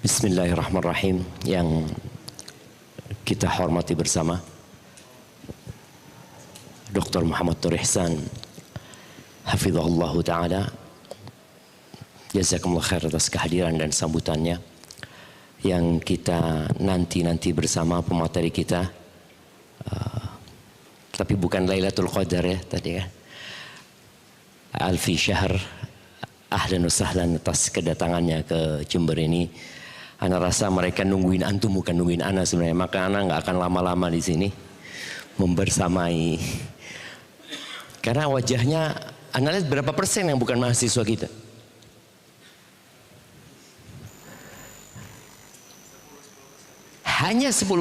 Bismillahirrahmanirrahim. Yang kita hormati bersama Dr. Muhammad Nur Ihsan hafizahullah ta'ala, jazakumullah khair atas kehadiran dan sambutannya. Yang kita nanti bersama pemateri kita, tapi bukan Lailatul Qadar ya tadi ya, Alfi Syahr. Ahlan wa sahlan atas kedatangannya ke Jember ini. Ana rasa mereka nungguin antum bukan nungguin ana sebenarnya. Maka ana nggak akan lama-lama di sini membersamai. Karena wajahnya, ana lihat berapa persen yang bukan mahasiswa kita? Hanya 10%.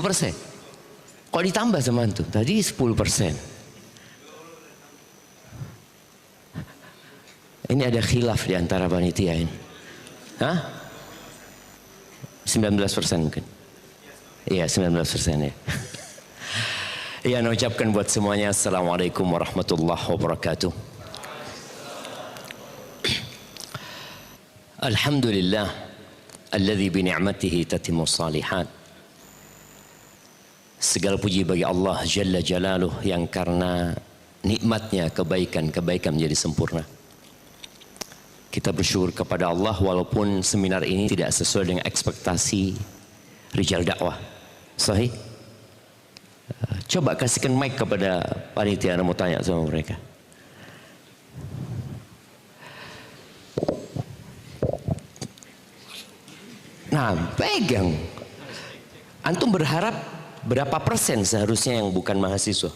Kok ditambah sama antum? Tadi 10%. Ini ada khilaf di antara panitia ini. Hah? 19% mungkin. Iya 19% ya. Iya, saya ucapkan buat semuanya Assalamualaikum warahmatullahi wabarakatuh. Alhamdulillah alladzi bi ni'matihi tatimmu shalihat. Segala puji bagi Allah Jalla Jalaluh yang karena nikmatnya kebaikan menjadi sempurna. Kita bersyukur kepada Allah walaupun seminar ini tidak sesuai dengan ekspektasi rijal dakwah. Sahih? Coba kasihkan mic kepada panitia, mau tanya sama mereka. Nah, pegang. Antum berharap berapa persen seharusnya yang bukan mahasiswa?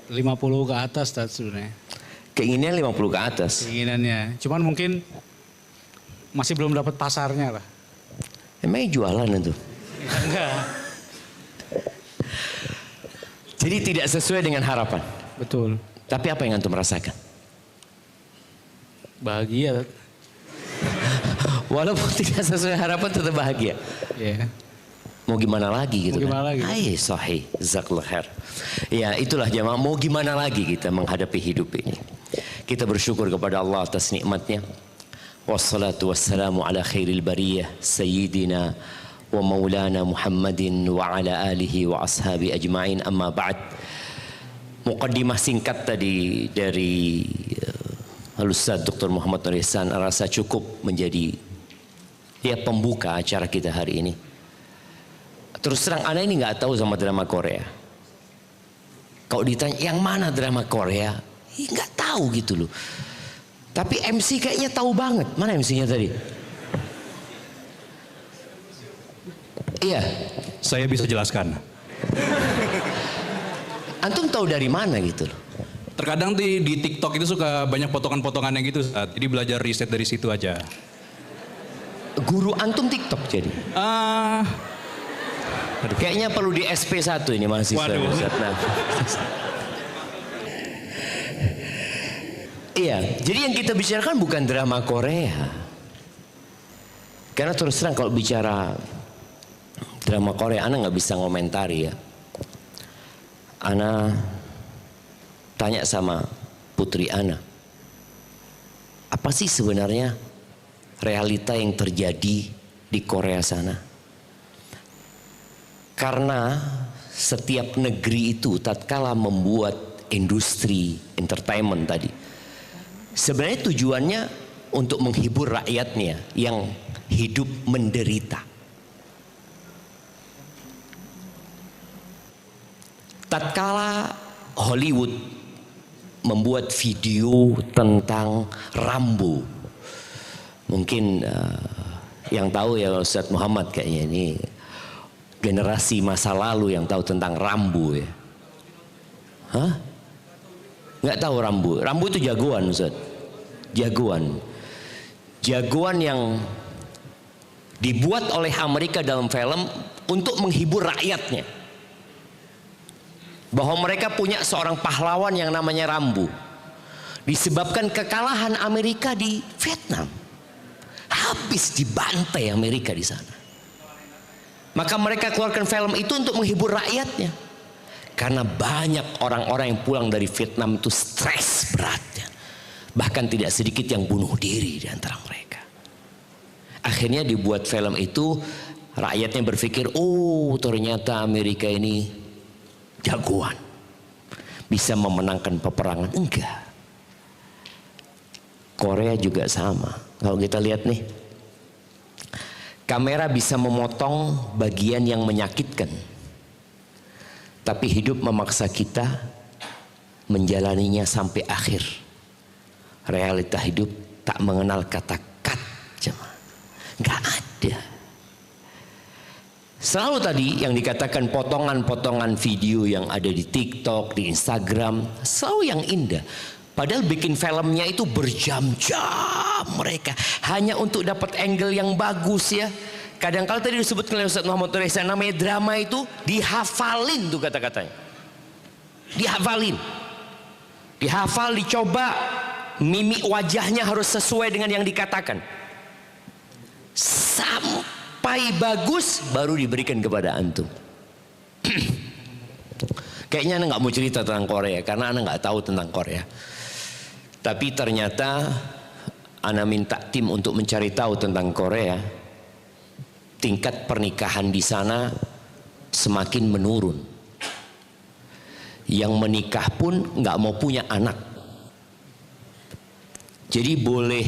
50 ke atas sebenarnya. Keinginannya 50 ke atas. Keinginannya, cuman mungkin masih belum dapat pasarnya lah. Emangnya jualan itu? Enggak. Jadi tidak sesuai dengan harapan. Betul. Tapi apa yang antum rasakan? Bahagia. Walaupun tidak sesuai harapan tetap bahagia. Iya. Mau gimana lagi gitu? Mau gimana lagi? Ay, sahih, jazakallah khair. Ya, itulah jamaah, mau gimana lagi kita menghadapi hidup ini. Kita bersyukur kepada Allah atas nikmatnya. Wassalatu wassalamu ala khairil bariyah sayyidina wa maulana Muhammadin wa ala alihi wa ashabi ajma'in, amma ba'd. Muqaddimah singkat tadi dari Al-Ustaz Dr. Muhammad Nur Ihsan rasa cukup menjadi ya pembuka acara kita hari ini. Terus terang ana ini nggak tahu sama drama Korea. Kalau ditanya yang mana drama Korea, nggak tahu gitu loh. Tapi MC kayaknya tahu banget. Mana MC-nya tadi? Iya. Saya bisa jelaskan. Antum tahu dari mana gitu loh? Terkadang di TikTok itu suka banyak potongan-potongannya gitu. Jadi belajar riset dari situ aja. Guru antum TikTok jadi? Kayaknya perlu di SP1 ini mahasiswa. Waduh. Nah. Iya, jadi yang kita bicarakan bukan drama Korea. Karena terus terang kalau bicara drama Korea, ana nggak bisa ngomentari ya. Ana tanya sama putri ana, apa sih sebenarnya realita yang terjadi di Korea sana? Karena setiap negeri itu tatkala membuat industri entertainment tadi, sebenarnya tujuannya untuk menghibur rakyatnya yang hidup menderita. Tatkala Hollywood membuat video tentang Rambo, mungkin yang tahu ya Ustaz Muhammad kayaknya ini generasi masa lalu yang tahu tentang Rambo ya. Hah? Nggak tahu Rambo. Rambo itu jagoan Ustaz. Jagoan. Jagoan yang dibuat oleh Amerika dalam film untuk menghibur rakyatnya. Bahwa mereka punya seorang pahlawan yang namanya Rambo. Disebabkan kekalahan Amerika di Vietnam. Habis dibantai Amerika di sana. Maka mereka keluarkan film itu untuk menghibur rakyatnya. Karena banyak orang-orang yang pulang dari Vietnam itu stres beratnya. Bahkan tidak sedikit yang bunuh diri di antara mereka. Akhirnya dibuat film itu, rakyatnya berpikir, oh ternyata Amerika ini jagoan, bisa memenangkan peperangan. Enggak. Korea juga sama. Kalau kita lihat nih, kamera bisa memotong bagian yang menyakitkan, tapi hidup memaksa kita menjalaninya sampai akhir. Realita hidup tak mengenal kata cut, nggak ada. Selalu tadi yang dikatakan potongan-potongan video yang ada di TikTok, di Instagram, selalu yang indah. Padahal bikin filmnya itu berjam-jam mereka hanya untuk dapat angle yang bagus ya. Kadang-kala tadi disebutkan oleh Ustaz Muhammad Reza, namanya drama itu dihafalin tuh kata-katanya. Dihafalin. Dihafal, dicoba, mimik wajahnya harus sesuai dengan yang dikatakan. Sampai bagus baru diberikan kepada antum. Kayaknya Anda nggak mau cerita tentang Korea karena Anda nggak tahu tentang Korea. Tapi ternyata Anda minta tim untuk mencari tahu tentang Korea. Tingkat pernikahan di sana semakin menurun. Yang menikah pun nggak mau punya anak. Jadi boleh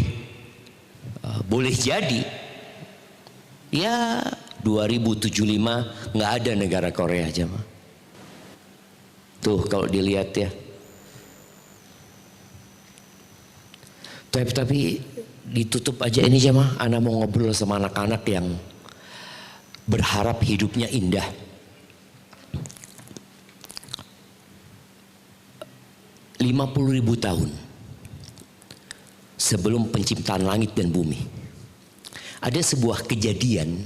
jadi ya 2075 nggak ada negara Korea jemaah. Tuh kalau dilihat ya. Tapi ditutup aja ini jemaah. Ana mau ngobrol sama anak-anak yang berharap hidupnya indah. 50.000 tahun sebelum penciptaan langit dan bumi, ada sebuah kejadian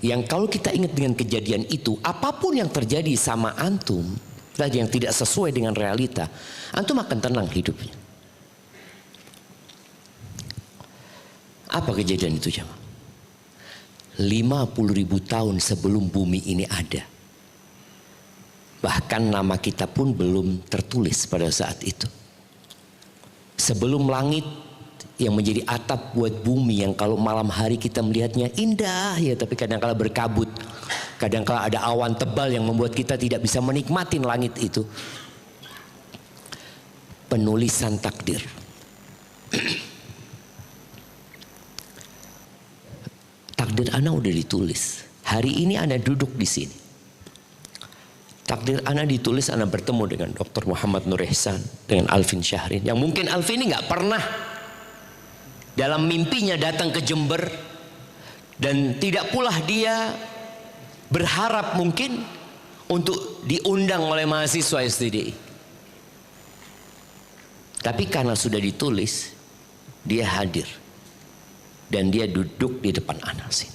yang kalau kita ingat dengan kejadian itu, apapun yang terjadi sama antum tadi yang tidak sesuai dengan realita, antum akan tenang hidupnya. Apa kejadian itu jemaah? 50.000 tahun sebelum bumi ini ada. Bahkan nama kita pun belum tertulis pada saat itu. Sebelum langit yang menjadi atap buat bumi yang kalau malam hari kita melihatnya indah ya, tapi kadang-kala berkabut. Kadang-kala ada awan tebal yang membuat kita tidak bisa menikmati langit itu. Penulisan takdir. Takdir Ana udah ditulis. Hari ini Ana duduk di sini. Takdir Ana ditulis, Ana bertemu dengan Dr. Muhammad Nur Ihsan, dengan Alvin Syahrin. Yang mungkin Alvin ini gak pernah dalam mimpinya datang ke Jember. Dan tidak pula dia berharap mungkin untuk diundang oleh mahasiswa STDI. Tapi karena sudah ditulis, dia hadir. Dan dia duduk di depan Ana sini.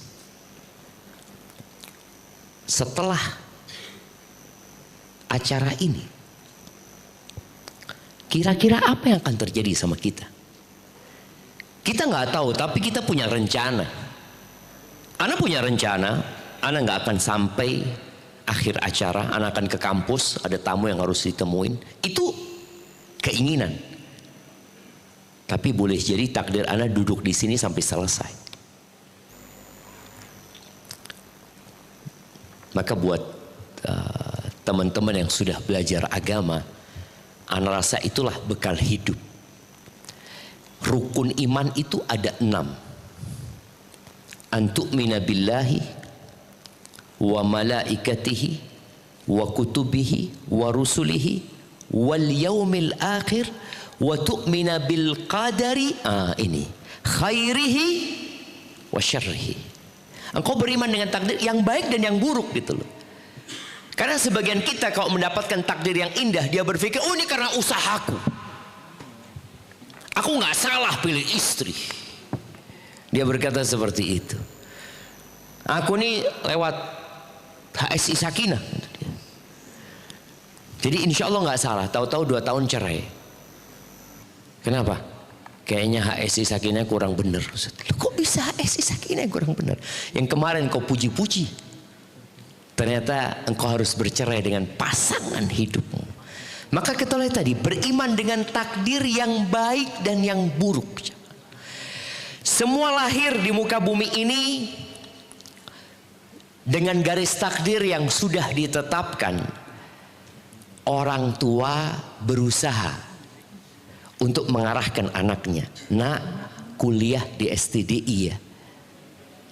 Setelah acara ini, kira-kira apa yang akan terjadi sama kita? Kita nggak tahu, tapi kita punya rencana. Ana punya rencana, Ana nggak akan sampai akhir acara, Ana akan ke kampus, ada tamu yang harus ditemuin. Itu keinginan. Tapi boleh jadi takdir Ana duduk di sini sampai selesai. Maka buat teman-teman yang sudah belajar agama, Ana rasa itulah bekal hidup. Rukun iman itu ada 6. Antu'mina billahi wa malaikatihi wa kutubihi wa rusulihi wal yaumil akhir wa tu'mina bil qadari, ini khairihi wa syarrihi. Engkau beriman dengan takdir yang baik dan yang buruk gitu loh. Karena sebagian kita kalau mendapatkan takdir yang indah, dia berpikir, oh ini karena usahaku. Aku nggak salah pilih istri. Dia berkata seperti itu. Aku ini lewat HSI Sakinah. Jadi insya Allah nggak salah. Tahu-tahu 2 tahun cerai. Kenapa? Kayaknya HSI Sakinah kurang benar. Kok bisa HSI Sakinah kurang benar? Yang kemarin kau puji-puji, ternyata engkau harus bercerai dengan pasangan hidupmu. Maka kita lihat tadi, beriman dengan takdir yang baik dan yang buruk. Semua lahir di muka bumi ini dengan garis takdir yang sudah ditetapkan. Orang tua berusaha untuk mengarahkan anaknya. Nak, kuliah di STDI ya.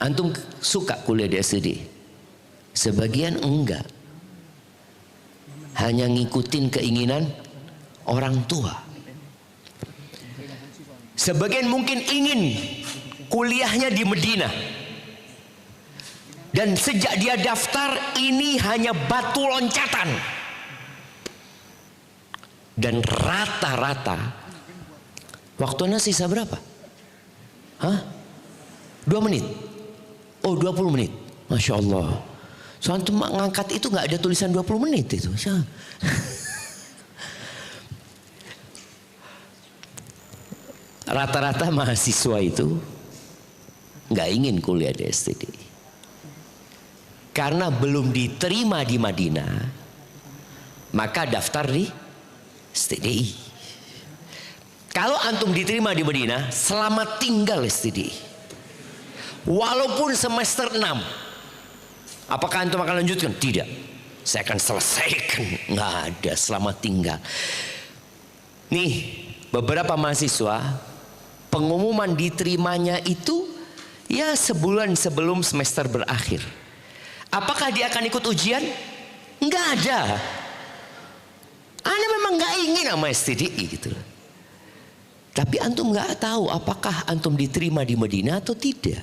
Antum suka kuliah di STDI? Sebagian enggak. Hanya ngikutin keinginan orang tua. Sebagian mungkin ingin kuliahnya di Medina. Dan sejak dia daftar ini hanya batu loncatan. Dan rata-rata waktunya sisa berapa? Hah? 2 menit? Oh 20 menit. Masya Allah. Soalnya ngangkat itu nggak ada tulisan 20 menit itu. Rata-rata mahasiswa itu nggak ingin kuliah di STDI. Karena belum diterima di Madinah, maka daftar di STDI. Kalau antum diterima di Madinah, selamat tinggal STDI. Walaupun semester 6. Apakah antum akan lanjutkan? Tidak. Saya akan selesaikan. Nggak ada, selamat tinggal. Nih, beberapa mahasiswa pengumuman diterimanya itu ya sebulan sebelum semester berakhir. Apakah dia akan ikut ujian? Nggak ada. Anda memang nggak ingin sama STDI gitu. Tapi antum nggak tahu apakah antum diterima di Madinah atau tidak.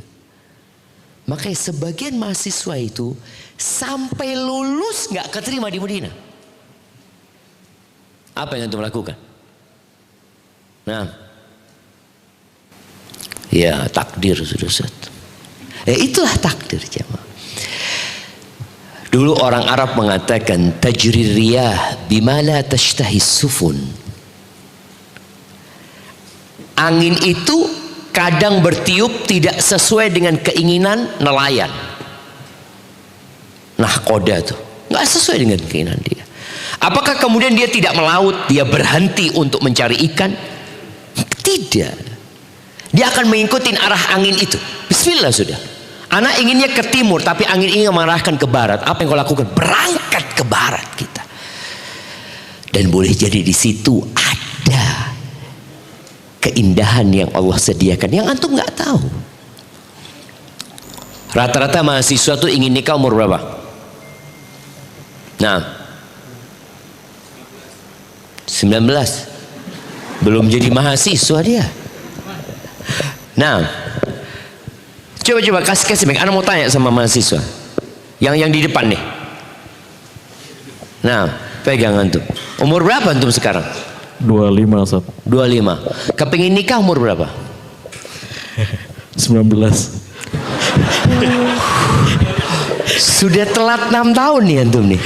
Makanya sebagian mahasiswa itu sampai lulus nggak keterima di Madinah. Apa yang antum lakukan? Nah, ya takdir sudah Ustaz. Itulah takdir jemaah. Dulu orang Arab mengatakan tajri riyah bima la tashtahi sufun. Angin itu kadang bertiup tidak sesuai dengan keinginan nelayan. Nahkoda tuh nggak sesuai dengan keinginan dia. Apakah kemudian dia tidak melaut? Dia berhenti untuk mencari ikan? Tidak. Dia akan mengikuti arah angin itu. Bismillah sudah. Anak inginnya ke timur, tapi angin ingin mengarahkan ke barat. Apa yang kau lakukan? Berangkat ke barat kita. Dan boleh jadi di situ ada keindahan yang Allah sediakan yang antum nggak tahu. Rata-rata mahasiswa tuh ingin nikah umur berapa? Nah, 19. Belum jadi mahasiswa dia. Nah, coba kasih mic. Anak mau tanya sama mahasiswa yang di depan nih. Nah, pegang antum. Umur berapa antum sekarang? 25 Ustaz. 25. Kepingin nikah umur berapa? 19. Sudah telat 6 tahun nih antum nih.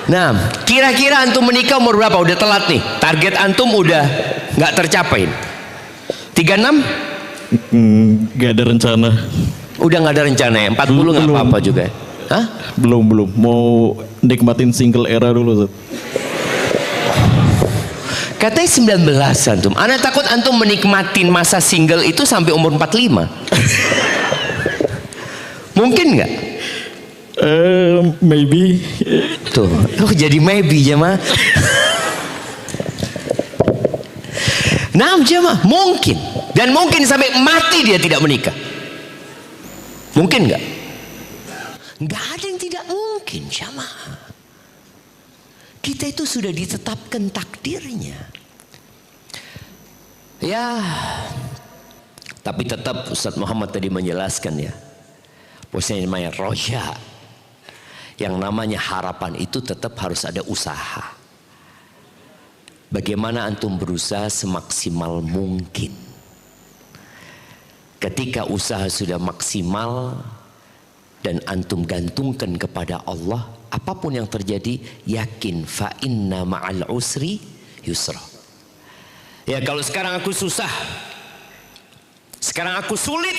Nah, kira-kira antum menikah umur berapa? Udah telat nih. Target antum udah nggak tercapai. 36? Gak ada rencana. Udah nggak ada rencana ya? 40 nggak apa-apa juga. Hah? Belum. Mau nikmatin single era dulu Ustaz. Katanya 19 antum. Ana takut antum menikmatin masa single itu sampai umur 45. Mungkin nggak? Maybe. Tuh, jadi maybe jemaah. Nah jemaah, mungkin. Dan mungkin sampai mati dia tidak menikah. Mungkin nggak? Nggak ada yang tidak mungkin jemaah. Kita itu sudah ditetapkan takdirnya. Ya, tapi tetap Ustaz Muhammad tadi menjelaskan ya, bahwasanya namanya roja, yang namanya harapan itu tetap harus ada usaha. Bagaimana antum berusaha semaksimal mungkin. Ketika usaha sudah maksimal dan antum gantungkan kepada Allah, apapun yang terjadi, yakin fa inna ma'al usri yusra. Ya kalau sekarang aku susah, sekarang aku sulit,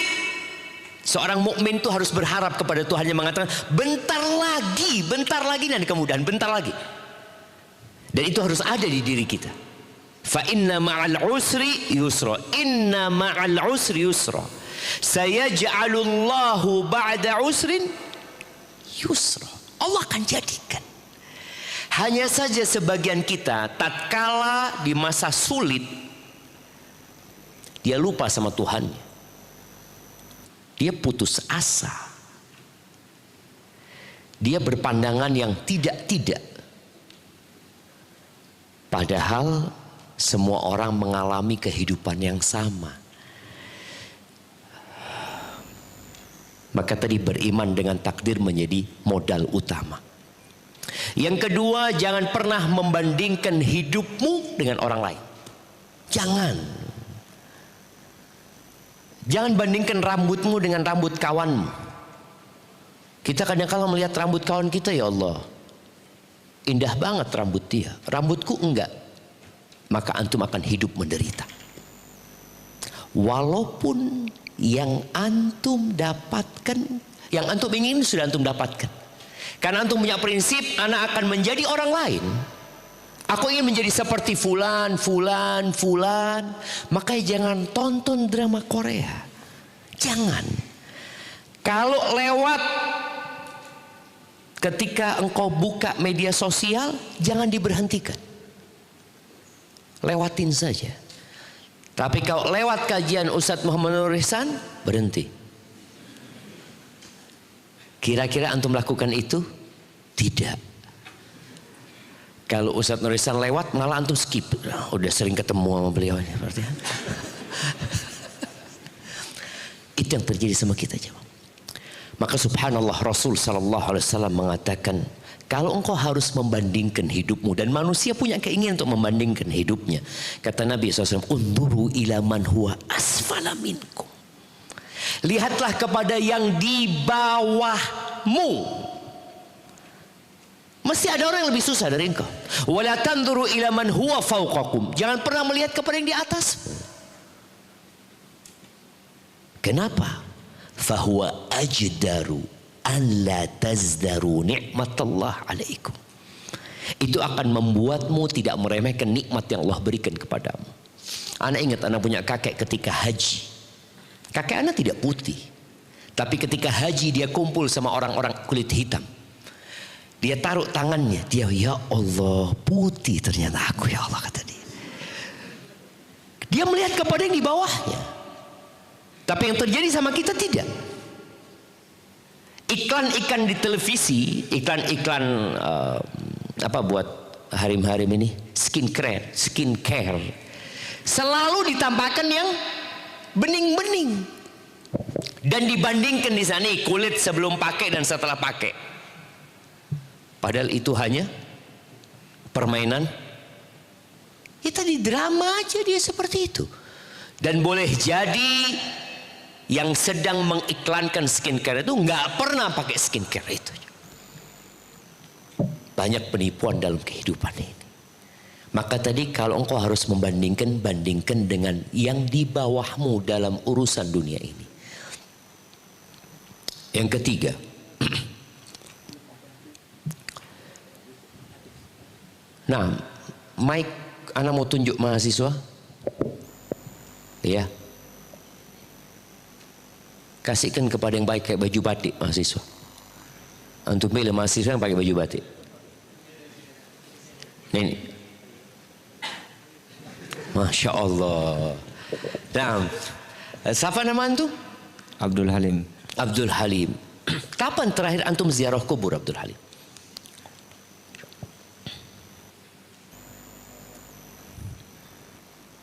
seorang mukmin itu harus berharap kepada Tuhan yang mengatakan bentar lagi nanti kemudahan, bentar lagi. Dan itu harus ada di diri kita. Fa inna ma'al usri yusra. Inna ma'al usri yusra. Sayaj'alullahu ba'da usrin yusra. Allah akan jadikan. Hanya saja sebagian kita tatkala di masa sulit dia lupa sama Tuhannya. Dia putus asa. Dia berpandangan yang tidak-tidak. Padahal semua orang mengalami kehidupan yang sama. Maka tadi beriman dengan takdir menjadi modal utama. Yang kedua, jangan pernah membandingkan hidupmu dengan orang lain. Jangan. Jangan bandingkan rambutmu dengan rambut kawanmu. Kita kadang-kala melihat rambut kawan kita, ya Allah, indah banget rambut dia, rambutku enggak. Maka antum akan hidup menderita. Walaupun yang antum dapatkan, yang antum ingin sudah antum dapatkan. Karena antum punya prinsip, anak akan menjadi orang lain. Aku ingin menjadi seperti fulan, fulan, fulan. Makanya jangan tonton drama Korea. Jangan. Kalau lewat ketika engkau buka media sosial, jangan diberhentikan. Lewatin saja. Tapi kalau lewat kajian Ustadz Muhammad Nur Ihsan, berhenti. Kira-kira antum lakukan itu? Tidak. Kalau Ustadz Nur Ihsan lewat, malah antum skip. Udah sering ketemu sama beliau ini, berarti. Itu yang terjadi sama kita, jemaah. Maka subhanallah, Rasul sallallahu alaihi wasallam mengatakan, kalau engkau harus membandingkan hidupmu, dan manusia punya keinginan untuk membandingkan hidupnya. Kata Nabi SAW, unduru ila man huwa asfala minkum. Lihatlah kepada yang di bawahmu. Mesti ada orang yang lebih susah dari engkau. Wala tanduru ila man huwa fawqakum. Jangan pernah melihat kepada yang di atas. Kenapa? Fahuwa ajdaru an la tazdaru ni'matallah alaikum. Itu akan membuatmu tidak meremehkan nikmat yang Allah berikan kepadamu. Anak ingat, anak punya kakek ketika haji. Kakek anak tidak putih, tapi ketika haji dia kumpul sama orang-orang kulit hitam. Dia taruh tangannya, dia, ya Allah, putih ternyata aku, ya Allah, kata dia. Dia melihat kepada yang di bawahnya. Tapi yang terjadi sama kita tidak. Iklan-iklan di televisi, iklan-iklan apa buat harim-harim ini, skincare, selalu ditampakkan yang bening-bening dan dibandingkan di sana kulit sebelum pakai dan setelah pakai. Padahal itu hanya permainan. Ya tadi drama aja dia seperti itu. Dan boleh jadi yang sedang mengiklankan skincare itu nggak pernah pakai skincare itu. Banyak penipuan dalam kehidupan ini. Maka tadi kalau engkau harus membandingkan, bandingkan dengan yang di bawahmu dalam urusan dunia ini. Yang ketiga, nah, Mike, anak mau tunjuk mahasiswa, ya. Kasihkan kepada yang baik kayak baju batik mahasiswa. Untuk milih mahasiswa yang pakai baju batik. Ini. Masya Allah. Nah, siapa nama antum? Abdul Halim. Abdul Halim. Kapan terakhir antum ziarah kubur, Abdul Halim?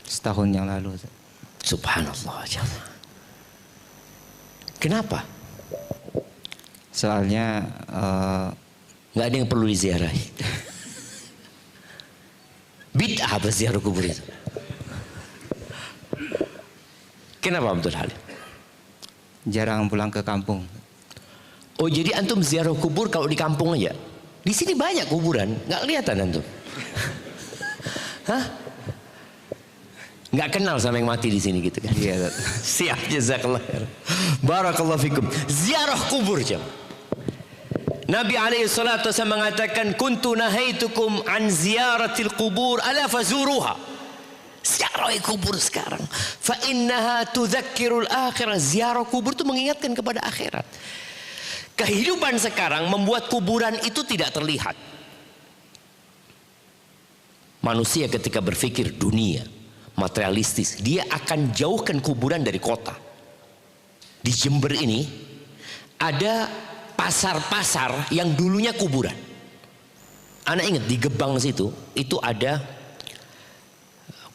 Setahun yang lalu. Subhanallah. Kenapa? Soalnya nggak ada yang perlu diziarahi. Bid'ah apa ziarah kubur itu? Kenapa Abdul Halim? jarang pulang ke kampung. Oh, jadi antum ziarah kubur kalau di kampung aja? Di sini banyak kuburan, nggak kelihatan antum? Hah? Nggak kenal sama yang mati di sini gitu kan? Iya. Siap, jazakallah khair. Barakallahu fikum. Ziarah kubur jam. Nabi alaihi salatu wasallam mengatakan, kuntu nahaitukum an ziyaratil kubur ala fazuruha. Ziarahi kubur sekarang. Fa innaha tudzakkirul akhirah. Ziarah kubur itu mengingatkan kepada akhirat. Kehidupan sekarang membuat kuburan itu tidak terlihat. Manusia ketika berpikir dunia materialistis, dia akan jauhkan kuburan dari kota. Di Jember ini ada pasar-pasar yang dulunya kuburan. Anak ingat di Gebang situ itu ada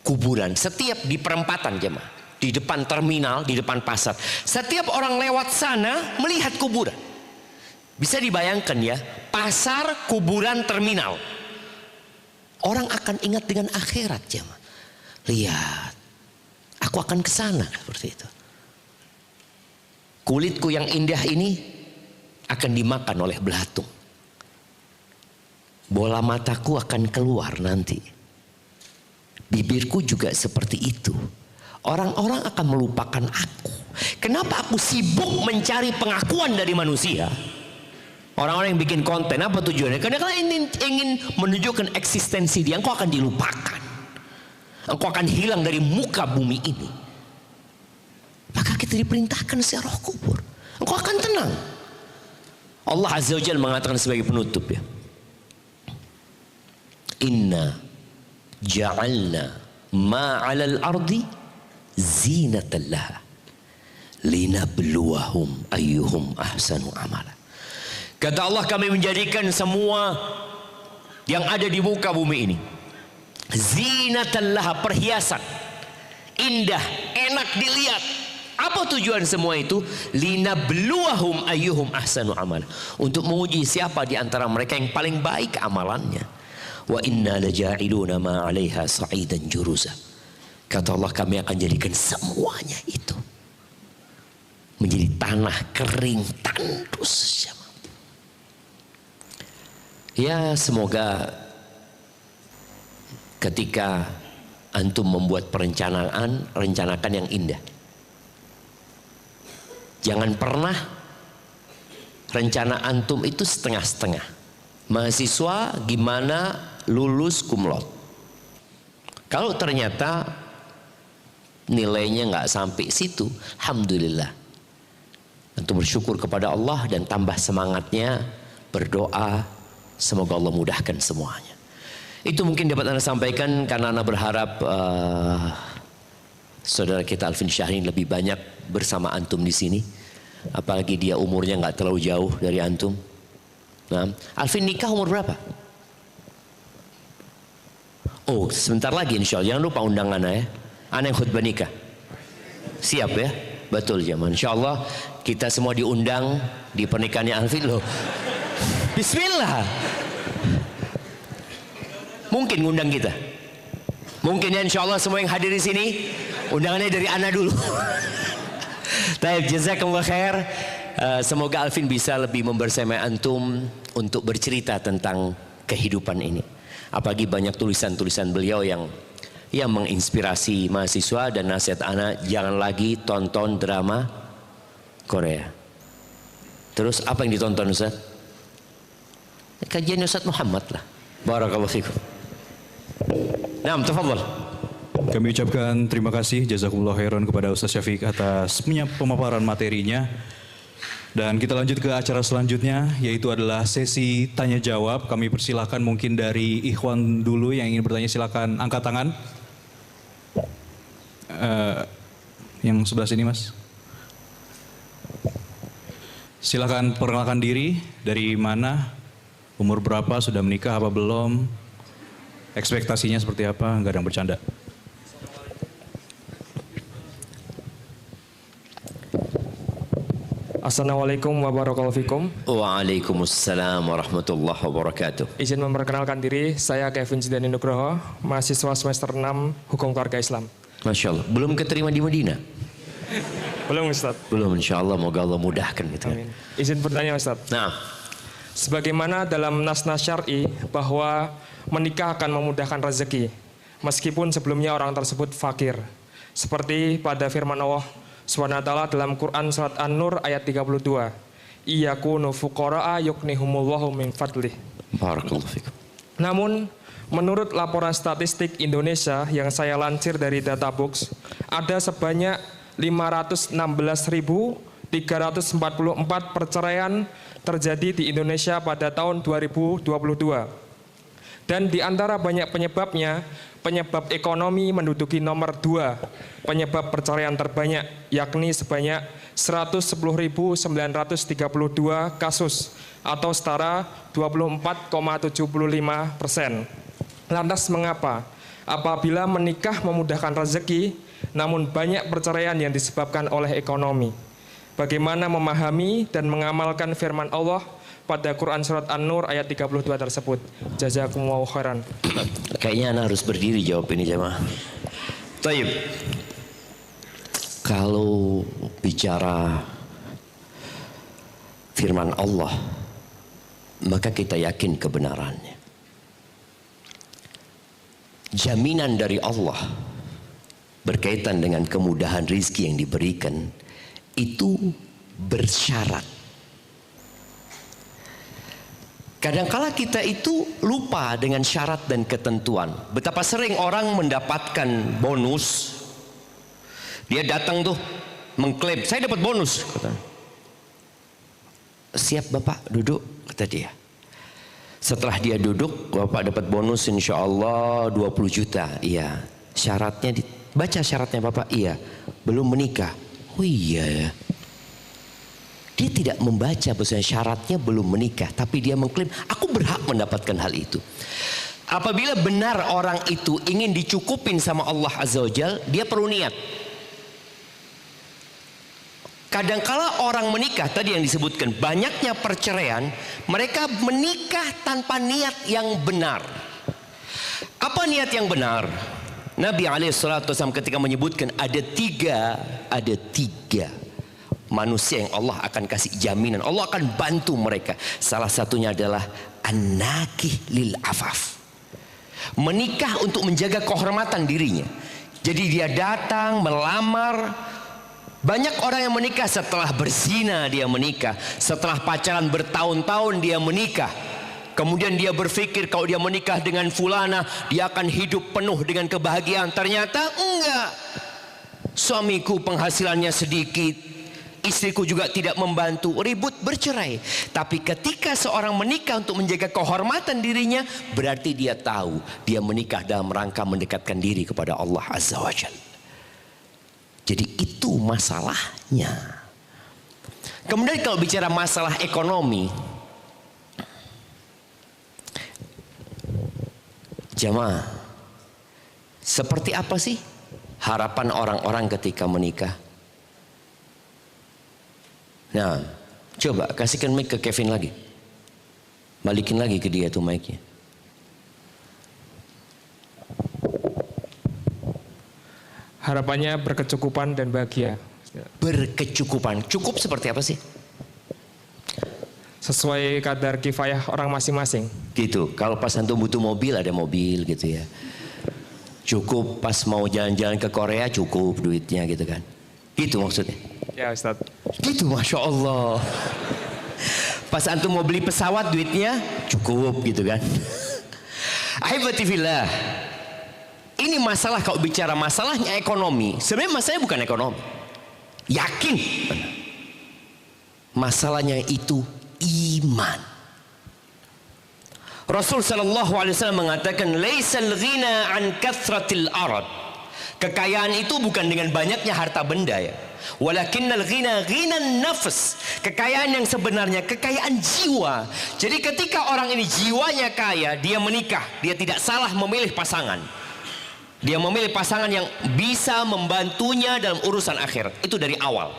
kuburan setiap di perempatan jemaah, di depan terminal, di depan pasar. Setiap orang lewat sana melihat kuburan. Bisa dibayangkan ya, pasar, kuburan, terminal. Orang akan ingat dengan akhirat jemaah. Lihat, aku akan ke sana seperti itu. Kulitku yang indah ini akan dimakan oleh belatung. Bola mataku akan keluar nanti. Bibirku juga seperti itu. Orang-orang akan melupakan aku. Kenapa aku sibuk mencari pengakuan dari manusia? Orang-orang yang bikin konten, apa tujuannya? Karena kalian ingin menunjukkan eksistensi dia. Engkau akan dilupakan. Engkau akan hilang dari muka bumi ini. Maka kita diperintahkan ziarah kubur. Engkau akan tenang. Allah Azza wa Jalla mengatakan sebagai penutup ya. Inna ja'alna ma'alal ardi zinatan laha linabluwahum ayyuhum ahsanu amala. Kata Allah, kami menjadikan semua yang ada di muka bumi ini zinatan laha, perhiasan indah, enak dilihat. Apa tujuan semua itu? Linabluwahum ayyuhum ahsanu amala, untuk menguji siapa di antara mereka yang paling baik amalannya. Wa inna laja'iluna ma 'alaiha sa'idan juruza. Kata Allah, kami akan jadikan semuanya itu menjadi tanah kering tandus. Ya, semoga ketika antum membuat rencanakan yang indah. Jangan pernah rencana antum itu setengah-setengah. Mahasiswa gimana lulus cum laude. Kalau ternyata nilainya nggak sampai situ, alhamdulillah. Antum bersyukur kepada Allah dan tambah semangatnya, berdoa, semoga Allah mudahkan semuanya. Itu mungkin dapat Anda sampaikan karena Anda berharap saudara kita Alvin Syahrin lebih banyak bersama antum di sini, apalagi dia umurnya nggak terlalu jauh dari antum. Nah, Alvin nikah umur berapa? Oh, sebentar lagi insya Allah. Jangan lupa undangan ya. Ana yang khutbah nikah. Siap ya? Betul zaman. Insya Allah kita semua diundang di pernikahannya Alvin loh. Bismillah. Mungkin ngundang kita. Mungkin ya, insya Allah semua yang hadir di sini undangannya dari Ana dulu. Baik, jazakallah khair. Semoga Alvin bisa lebih membersamai antum untuk bercerita tentang kehidupan ini. Apalagi banyak tulisan-tulisan beliau yang menginspirasi mahasiswa, dan nasihat Ana, jangan lagi tonton drama Korea. Terus apa yang ditonton Ustaz? Kajian Ustaz Muhammad lah. Barakallahu fikum. Naam, tafadhal. Kami ucapkan terima kasih jazakumullah khairan kepada Ustaz Syafiq atas pemaparan materinya. Dan kita lanjut ke acara selanjutnya, yaitu adalah sesi tanya jawab. Kami persilahkan mungkin dari ikhwan dulu yang ingin bertanya, silakan angkat tangan. Yang sebelah sini Mas. Silakan perkenalkan diri, dari mana, umur berapa, sudah menikah apa belum, ekspektasinya seperti apa, nggak ada yang bercanda. Assalamualaikum warahmatullahi wabarakatuh. Waalaikumsalam warahmatullahi wabarakatuh. Izin memperkenalkan diri, saya Kevin Zidane Nugroho, mahasiswa semester 6 Hukum Keluarga Islam. Masya Allah, belum keterima di Madinah? Belum Ustaz. Belum, insya Allah, moga Allah mudahkan gitu. Amin. Izin bertanya Ustaz. Nah, sebagaimana dalam nas-nas syar'i bahwa menikah akan memudahkan rezeki, meskipun sebelumnya orang tersebut fakir. Seperti pada firman Allah SWT dalam Quran surat An-Nur ayat 32. Iyakunu fuqara'a yuknihumullahu min fadlih. barakallahu fikum. Namun menurut laporan statistik Indonesia yang saya lansir dari Databox, ada sebanyak 516.344 perceraian terjadi di Indonesia pada tahun 2022. Dan di antara banyak penyebabnya, penyebab ekonomi menduduki nomor 2 penyebab perceraian terbanyak, yakni sebanyak 110.932 kasus atau setara 24,75%. Lantas mengapa? Apabila menikah memudahkan rezeki, namun banyak perceraian yang disebabkan oleh ekonomi. Bagaimana memahami dan mengamalkan firman Allah pada Quran Surat An-Nur ayat 32 tersebut? Jazakumullahu khairan. Kayaknya Anda harus berdiri jawab ini jemaah. Taib. Kalau bicara firman Allah, maka kita yakin kebenarannya. Jaminan dari Allah berkaitan dengan kemudahan rizki yang diberikan itu bersyarat. Kadangkala kita itu lupa dengan syarat dan ketentuan. Betapa sering orang mendapatkan bonus, dia datang tuh mengklaim saya dapat bonus, kata. Siap Bapak duduk, kata dia. Setelah dia duduk, Bapak dapat bonus insya Allah 20 juta. Iya. Syaratnya baca syaratnya Bapak. Iya. Belum menikah. Oh iya ya. Dia tidak membaca bahwasanya syaratnya belum menikah, tapi dia mengklaim aku berhak mendapatkan hal itu. Apabila benar orang itu ingin dicukupin sama Allah Azza wa Jalla, dia perlu niat. Kadangkala orang menikah, tadi yang disebutkan banyaknya perceraian, mereka menikah tanpa niat yang benar. Apa niat yang benar? Nabi SAW ketika menyebutkan ada tiga manusia yang Allah akan kasih jaminan, Allah akan bantu mereka. Salah satunya adalah an-nakih lil afaf, menikah untuk menjaga kehormatan dirinya. Jadi dia datang melamar. Banyak orang yang menikah setelah berzina, dia menikah. Setelah pacaran bertahun-tahun dia menikah. Kemudian dia berpikir kalau dia menikah dengan fulana dia akan hidup penuh dengan kebahagiaan. Ternyata enggak. Suamiku penghasilannya sedikit, istriku juga tidak membantu, ribut bercerai. Tapi ketika seorang menikah untuk menjaga kehormatan dirinya, berarti dia tahu dia menikah dalam rangka mendekatkan diri kepada Allah Azza wa Jalla. Jadi itu masalahnya. Kemudian kalau bicara masalah ekonomi, jamaah, seperti apa sih harapan orang-orang ketika menikah? Nah, coba kasihkan mic ke Kevin lagi. Balikin lagi ke dia tuh mic-nya. Harapannya berkecukupan dan bahagia. Berkecukupan. Cukup seperti apa sih? Sesuai kadar kifayah orang masing-masing. Gitu. Kalau pas antum butuh mobil, ada mobil gitu ya. Cukup pas mau jalan-jalan ke Korea, cukup duitnya gitu kan. Gitu maksudnya. Ya Ustaz. Gitu, Masya Allah. Pas antum mau beli pesawat, duitnya cukup gitu kan. Ahibati fillah. Ini masalah, kalau bicara masalahnya ekonomi, sebenarnya masalahnya bukan ekonomi. Yakin. Masalahnya itu iman. Rasul sallallahu alaihi wasallam mengatakan, "Laisal ghina an kathratil arad." Kekayaan itu bukan dengan banyaknya harta benda ya. Walakinnal ghina ghinan nafs. Kekayaan yang sebenarnya kekayaan jiwa. Jadi ketika orang ini jiwanya kaya, dia menikah, dia tidak salah memilih pasangan. Dia memilih pasangan yang bisa membantunya dalam urusan akhir. Itu dari awal.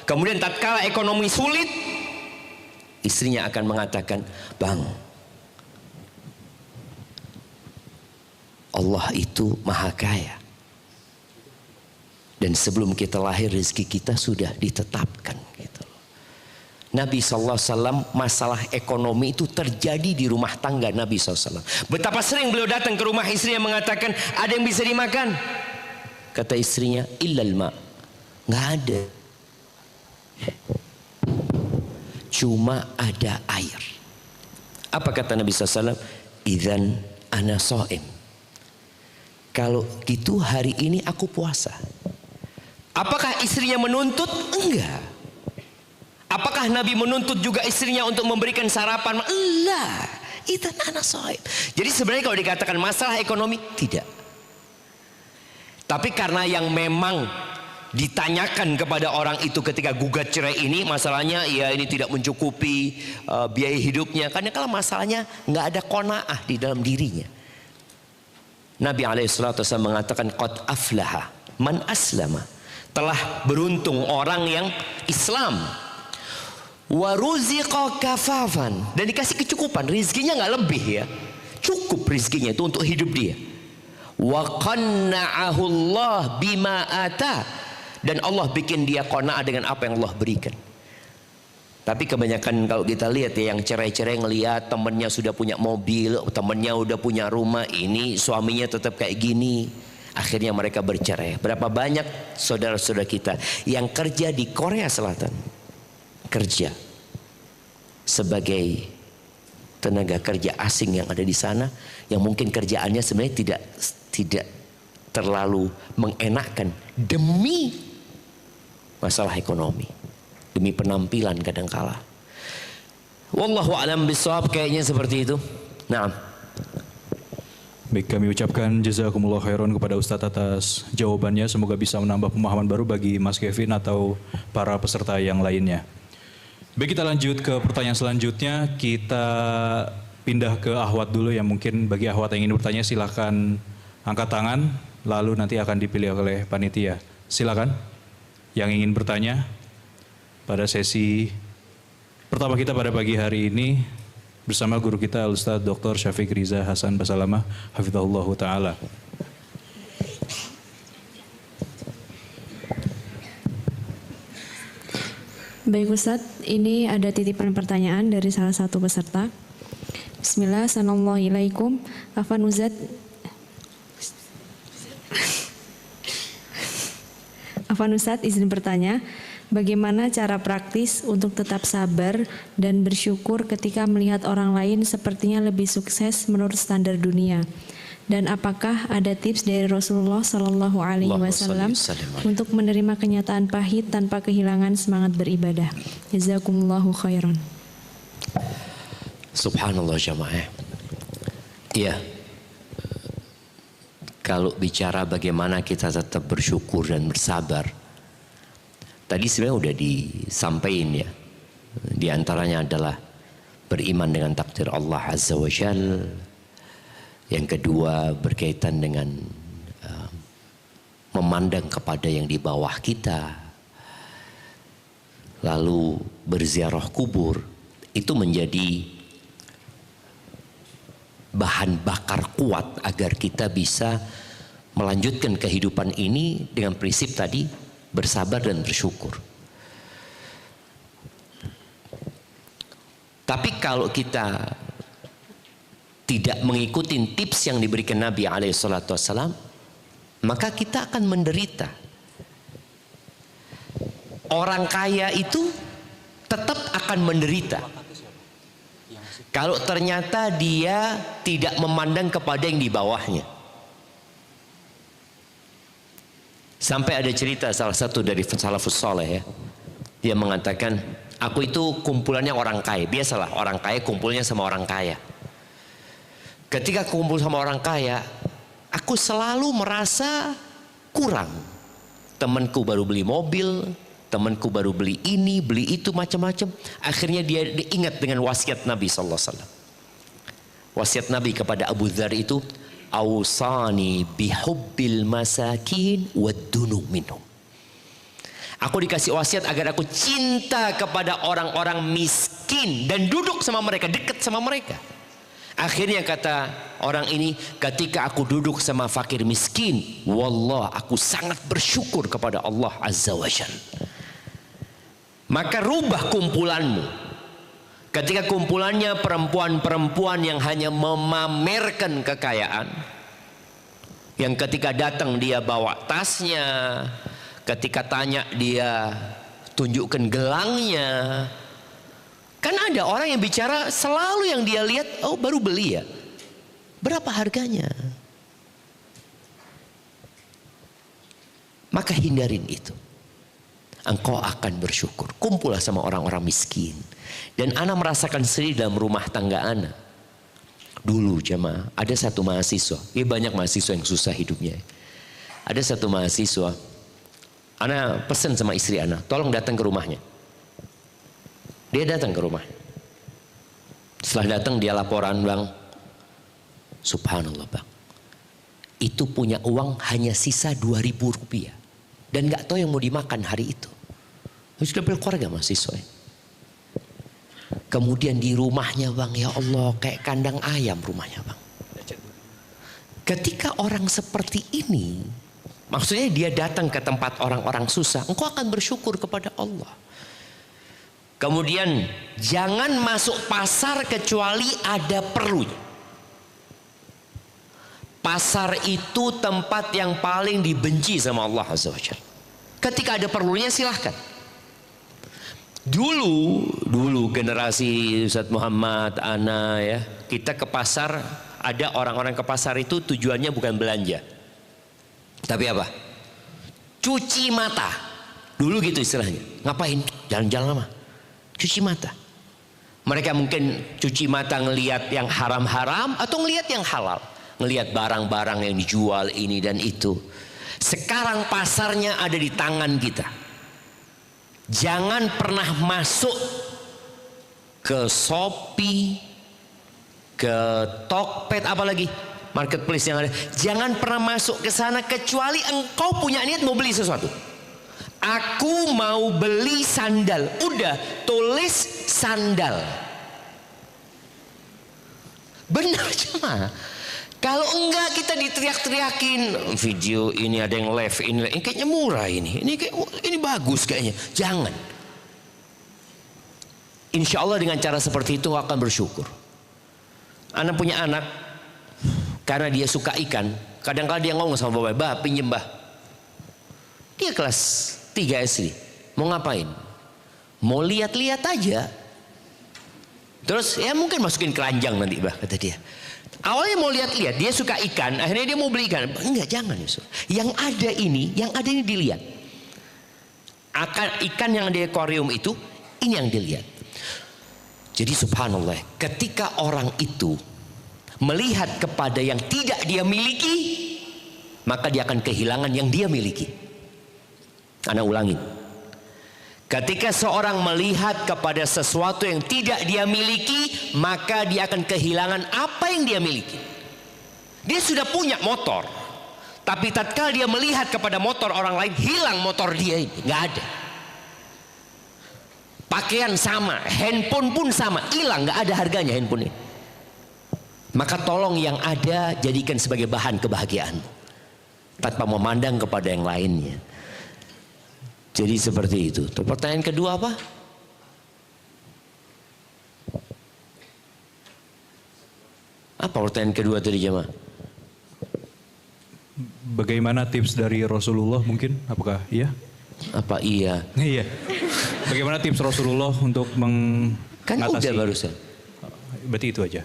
Kemudian tatkala ekonomi sulit, istrinya akan mengatakan, "Bang, Allah itu maha kaya. Dan sebelum kita lahir rezeki kita sudah ditetapkan." Gitu. Nabi SAW, masalah ekonomi itu terjadi di rumah tangga Nabi SAW. Betapa sering beliau datang ke rumah istrinya mengatakan, "Ada yang bisa dimakan?" Kata istrinya, "Illal ma." Nggak ada. Cuma ada air. Apa kata Nabi SAW? "Idzan ana shaim. Kalau gitu hari ini aku puasa. Apakah istrinya menuntut? Enggak. Apakah Nabi menuntut juga istrinya untuk memberikan sarapan? Enggak. Itu ana shaim. Jadi sebenarnya kalau dikatakan masalah ekonomi, tidak. Tapi karena yang memang ditanyakan kepada orang itu ketika gugat cerai ini, masalahnya ya ini tidak mencukupi biaya hidupnya. Karena kalau masalahnya nggak ada qanaah di dalam dirinya. Nabi alaihissalatu wassalam mengatakan qad aflaha man aslama. Telah beruntung orang yang Islam. Wa ruziqa kafafan, dan dikasih kecukupan, rizkinya nggak lebih ya. Cukup rizkinya itu untuk hidup dia. Wa qanna'ahu Allah bima ata, dan Allah bikin dia qanaah dengan apa yang Allah berikan. Tapi kebanyakan kalau kita lihat ya, yang cerai-cerai ngelihat temennya sudah punya mobil, temennya udah punya rumah, ini suaminya tetap kayak gini, akhirnya mereka bercerai. Berapa banyak saudara-saudara kita yang kerja di Korea Selatan, kerja sebagai tenaga kerja asing yang ada di sana, yang mungkin kerjaannya sebenarnya tidak terlalu mengenakkan demi masalah ekonomi, demi penampilan kadangkala. Wallahu a'lam bishawab, kayaknya seperti itu. Nah, Baik, kami ucapkan jazakumullah khairan kepada Ustadz atas jawabannya. Semoga bisa menambah pemahaman baru bagi Mas Kevin atau para peserta yang lainnya. Baik, kita lanjut ke pertanyaan selanjutnya. Kita pindah ke Ahwat dulu, yang mungkin bagi Ahwat yang ingin bertanya silahkan angkat tangan, lalu nanti akan dipilih oleh panitia. Silakan yang ingin bertanya pada sesi pertama kita pada pagi hari ini bersama guru kita Al-Ustadz Dr. Syafiq Riza Hasan Basalamah hafizahullahu ta'ala. Baik Ustadz, ini ada titipan pertanyaan dari salah satu peserta. Bismillah, assalamualaikum. Afan Ustadz izin bertanya, bagaimana cara praktis untuk tetap sabar dan bersyukur ketika melihat orang lain sepertinya lebih sukses menurut standar dunia? Dan apakah ada tips dari Rasulullah Sallallahu Alaihi Wasallam untuk menerima kenyataan pahit tanpa kehilangan semangat beribadah? Jazakumullahu khairan. Subhanallah jamaah. Iya. Kalau bicara bagaimana kita tetap bersyukur dan bersabar, tadi sebenarnya udah disampaikan ya. Di antaranya adalah beriman dengan takdir Allah Azza wa Jal. Yang kedua berkaitan dengan memandang kepada yang di bawah kita. Lalu berziarah kubur, itu menjadi bahan bakar kuat agar kita bisa melanjutkan kehidupan ini dengan prinsip tadi, bersabar dan bersyukur. Tapi kalau kita tidak mengikuti tips yang diberikan Nabi SAW, maka kita akan menderita. Orang kaya itu tetap akan menderita kalau ternyata dia tidak memandang kepada yang di bawahnya. Sampai ada cerita salah satu dari salafus saleh ya, dia mengatakan, aku itu kumpulannya orang kaya. Biasalah orang kaya kumpulnya sama orang kaya. Ketika kumpul sama orang kaya, aku selalu merasa kurang. Temanku baru beli mobil, temanku baru beli ini, beli itu, macam-macam. Akhirnya dia diingat dengan wasiat Nabi SAW. Wasiat Nabi kepada Abu Dzar itu, awsani bihubbil masakin waddunu minhum. Aku dikasih wasiat agar aku cinta kepada orang-orang miskin dan duduk sama mereka, dekat sama mereka. Akhirnya kata orang ini, ketika aku duduk sama fakir miskin, wallah aku sangat bersyukur kepada Allah Azza wa Jalla. Maka rubah kumpulanmu. Ketika kumpulannya perempuan-perempuan yang hanya memamerkan kekayaan, yang ketika datang dia bawa tasnya, ketika tanya dia tunjukkan gelangnya. Kan ada orang yang bicara selalu yang dia lihat, oh baru beli ya. Berapa harganya? Maka hindarin itu. Engkau akan bersyukur. Kumpullah sama orang-orang miskin. Dan ana merasakan sendiri dalam rumah tangga ana. Dulu jemaah, ada satu mahasiswa. Ya banyak mahasiswa yang susah hidupnya. Ada satu mahasiswa. Ana pesen sama istri ana, tolong datang ke rumahnya. Dia datang ke rumah. Setelah datang dia laporan, bang. Subhanallah bang. Itu punya uang hanya sisa 2.000 rupiah. Dan gak tahu yang mau dimakan hari itu. Sudah berkeluarga mahasiswa. Kemudian di rumahnya bang, ya Allah kayak kandang ayam rumahnya bang. Ketika orang seperti ini, maksudnya dia datang ke tempat orang-orang susah, engkau akan bersyukur kepada Allah. Kemudian jangan masuk pasar kecuali ada perlunya. Pasar itu tempat yang paling dibenci sama Allah Azza wa Jalla. Ketika ada perlunya silahkan. Dulu generasi Ustadz Muhammad, ana ya, kita ke pasar, ada orang-orang ke pasar itu tujuannya bukan belanja. Tapi apa? Cuci mata. Dulu gitu istilahnya. Ngapain? Jalan-jalan lama. Cuci mata. Mereka mungkin cuci mata ngelihat yang haram-haram atau ngelihat yang halal. Ngelihat barang-barang yang dijual ini dan itu. Sekarang pasarnya ada di tangan kita. Jangan pernah masuk ke Shopee, ke Tokped, apalagi marketplace yang ada. Jangan pernah masuk ke sana kecuali engkau punya niat mau beli sesuatu. Aku mau beli sandal. Udah, tulis sandal. Benar cuma. Kalau enggak kita diteriak-teriakin video ini ada yang live ini kayaknya murah ini bagus kayaknya. Jangan. Insya Allah dengan cara seperti itu akan bersyukur. Anak punya anak karena dia suka ikan, kadang-kadang dia ngomong sama bapak, bah pinjem bah. Dia kelas 3 SD, mau ngapain? Mau lihat-lihat aja. Terus ya mungkin masukin keranjang nanti bah, kata dia. Awalnya mau lihat-lihat, dia suka ikan, akhirnya dia mau beli ikan. Enggak, jangan Yusuf. Yang ada ini dilihat. Ikan yang di akuarium itu, ini yang dilihat. Jadi subhanallah, ketika orang itu melihat kepada yang tidak dia miliki, maka dia akan kehilangan yang dia miliki. Ana ulangin. Ketika seorang melihat kepada sesuatu yang tidak dia miliki, maka dia akan kehilangan apa yang dia miliki. Dia sudah punya motor, tapi tatkala dia melihat kepada motor orang lain, hilang motor dia ini, nggak ada. Pakaian sama, handphone pun sama, hilang, nggak ada harganya handphone ini. Maka tolong yang ada jadikan sebagai bahan kebahagiaanmu, tanpa memandang kepada yang lainnya. Jadi seperti itu. Pertanyaan kedua apa? Apa pertanyaan kedua tadi jemaah? Bagaimana tips dari Rasulullah mungkin? Apakah iya? Apa iya? Iya. Bagaimana tips Rasulullah untuk mengatasi? Kan udah barusan. Berarti itu aja.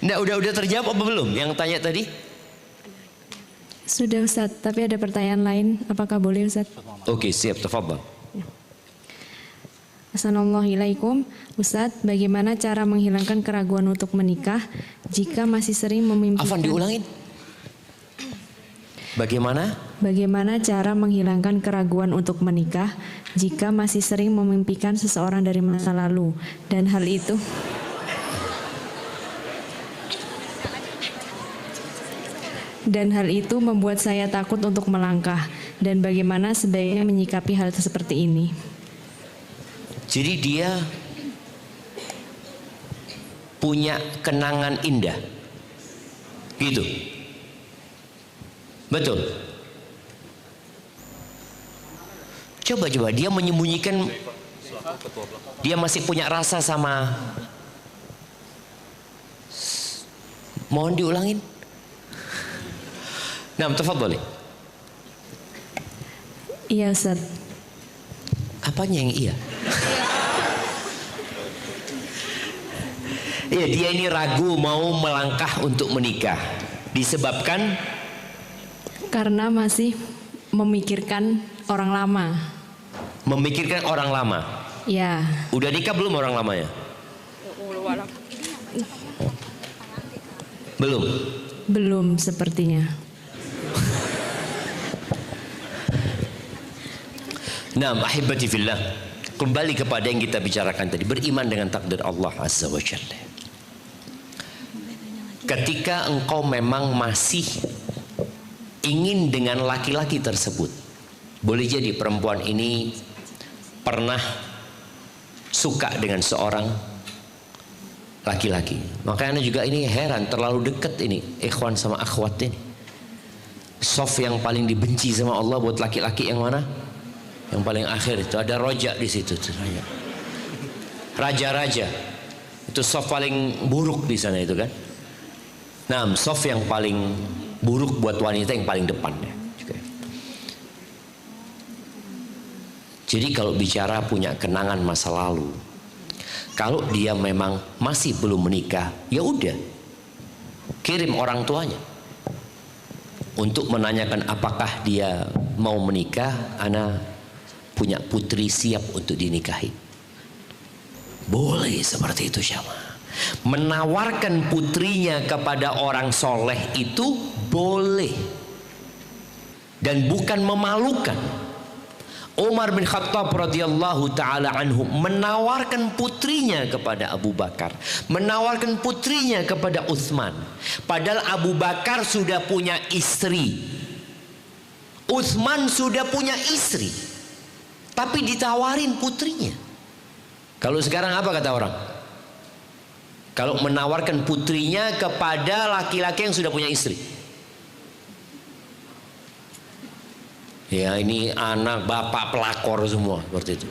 Nah, udah terjawab apa belum yang tanya tadi? Sudah Ustadz, tapi ada pertanyaan lain. Apakah boleh Ustadz? Oke, siap, tafadhal. Assalamualaikum Ustadz, bagaimana cara menghilangkan keraguan untuk menikah jika masih sering memimpikan? Afan diulangin. Bagaimana? Bagaimana cara menghilangkan keraguan untuk menikah jika masih sering memimpikan seseorang dari masa lalu dan hal itu membuat saya takut untuk melangkah, dan bagaimana sebaiknya menyikapi hal seperti ini? Jadi dia punya kenangan indah, gitu, betul. Coba dia menyembunyikan, dia masih punya rasa sama. Mohon diulangin. Nah, tafadhali. Iya Ustaz. Apanya yang iya? Ya, dia ini ragu mau melangkah untuk menikah. Disebabkan Karena masih memikirkan orang lama. memikirkan orang lama. Ya, Udah nikah belum orang lamanya? Belum. belum sepertinya. Nah, ahibati fillah, kembali kepada yang kita bicarakan tadi, beriman dengan takdir Allah Azza wa Jalla. Ketika engkau memang masih ingin dengan laki-laki tersebut, boleh jadi perempuan ini pernah suka dengan seorang laki-laki. Makanya juga ini heran, terlalu dekat ini ikhwan sama akhwat ini. Sof yang paling dibenci sama Allah buat laki-laki yang mana? Yang paling akhir itu ada roja di situ. Raja-raja itu sof paling buruk di sana itu kan. Nah, sof yang paling buruk buat wanita yang paling depan ya. Jadi kalau bicara punya kenangan masa lalu, kalau dia memang masih belum menikah, ya udah kirim orang tuanya untuk menanyakan apakah dia mau menikah. Ana punya putri siap untuk dinikahi. Boleh seperti itu Syama. Menawarkan putrinya kepada orang soleh itu boleh dan bukan memalukan. Umar bin Khattab radhiyallahu taala anhu menawarkan putrinya kepada Abu Bakar, menawarkan putrinya kepada Utsman. Padahal Abu Bakar sudah punya istri, Utsman sudah punya istri, tapi ditawarin putrinya. Kalau sekarang apa kata orang? Kalau menawarkan putrinya kepada laki-laki yang sudah punya istri, ya ini anak bapak pelakor semua seperti itu.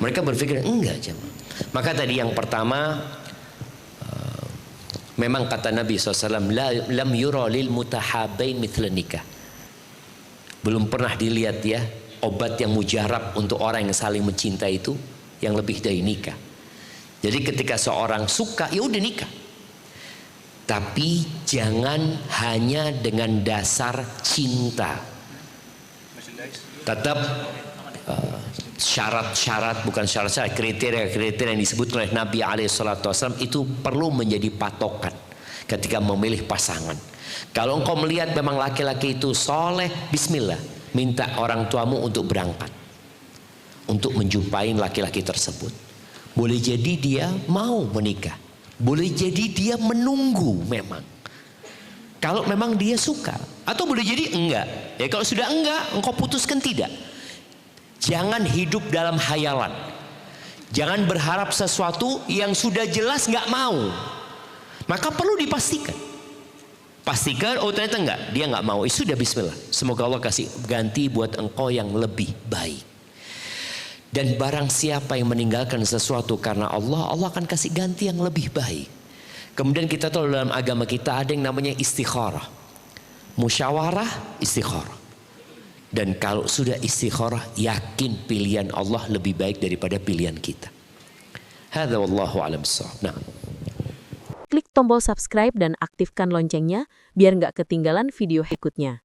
Mereka berpikir enggak jemaah. Maka tadi yang pertama, memang kata Nabi SAW, lam yura lil mutahabain mithla nikah. Belum pernah dilihat ya obat yang mujarab untuk orang yang saling mencinta itu yang lebih dari nikah. Jadi ketika seorang suka, ya udah nikah. Tapi jangan hanya dengan dasar cinta. Tetap syarat-syarat, bukan syarat-syarat, kriteria-kriteria yang disebut oleh Nabi SAW itu perlu menjadi patokan ketika memilih pasangan. Kalau engkau melihat memang laki-laki itu soleh, bismillah, minta orang tuamu untuk berangkat untuk menjumpai laki-laki tersebut. Boleh jadi dia mau menikah, boleh jadi dia menunggu memang. Kalau memang dia suka, atau boleh jadi enggak. Ya kalau sudah enggak, engkau putuskan tidak. Jangan hidup dalam hayalan. Jangan berharap sesuatu yang sudah jelas enggak mau. Maka perlu dipastikan. Pastikan, oh ternyata enggak, dia enggak mau. Sudah bismillah. Semoga Allah kasih ganti buat engkau yang lebih baik. Dan barang siapa yang meninggalkan sesuatu karena Allah, Allah akan kasih ganti yang lebih baik. Kemudian kita tahu dalam agama kita ada yang namanya istikharah. Musyawarah, istikharah. Dan kalau sudah istikharah, yakin pilihan Allah lebih baik daripada pilihan kita. Hadza wallahu a'lam bissawab. Nah. Klik tombol subscribe dan aktifkan loncengnya biar nggak ketinggalan video berikutnya.